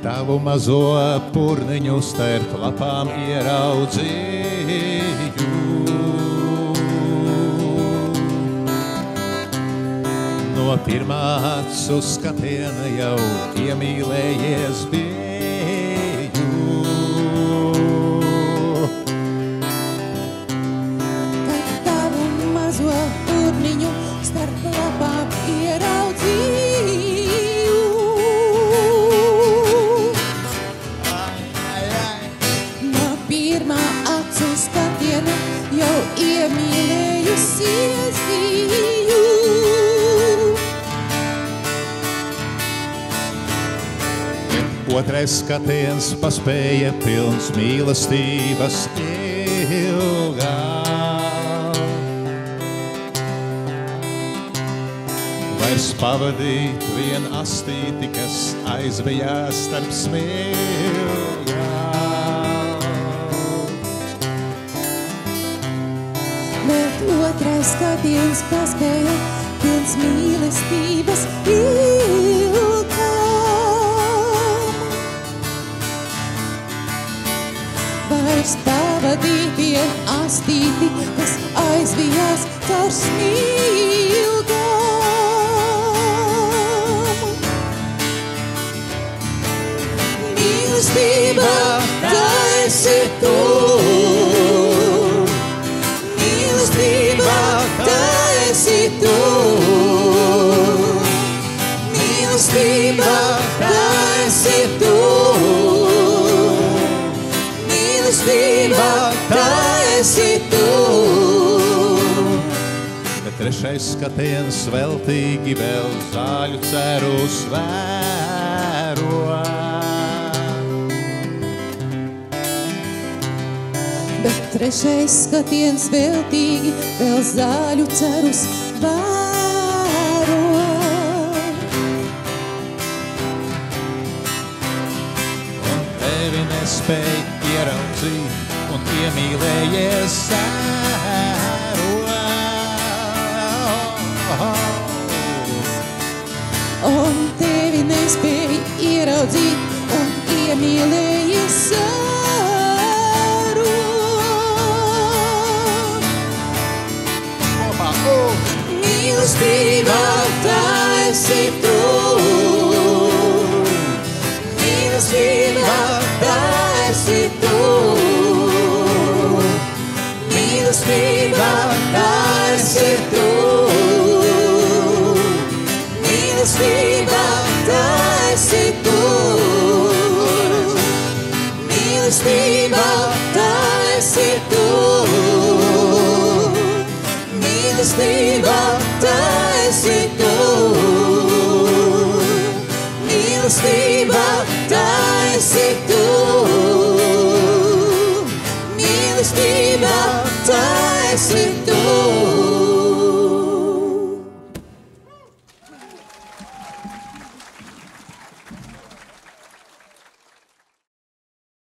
tavu mazo purniņu starp lapām ieraudzīju. No pirmā acu skatiena jau iemīlējies biju. Kad tavu mazo purniņu starp lapām ieraudzīju. No pirmā acu skatiena jau iemīlējusies biju. Otrais skatiens paspēja pilns mīlestības ilgā. Vairs pavadīt vien astīti, kas aizvejās starp smilgām. Bet otrais skatiens paspēja pilns mīlestības ilgā. Vairs pavadīt vien astīti, kas aizvijās caur smilgām. Mīlestība, tā esi tu. Mīlestība, tā esi tu. Mīlestība, tā esi tu. Mīlestība, tā esi tu. Bet trešais skatiens veltīgi vēl zāļu cerus vēro. Bet trešais skatiens veltīgi vēl zāļu cerus vēro. Un tevi nespēj ieraudzīt un iemīlējies sēro. Un tevi nespēj ieraudzīt un iemīlējies sēro. Mīlestība, tā esi tu. Mīlestība, tā esi tu. Mīlestība, tā esi tu. Mīlestība, tā esi tu. Mīlestība, tā esi tu. Mīlestība, tā esi tu. Mīlestība, tā esi tu. Mīlestība, tā esi tu.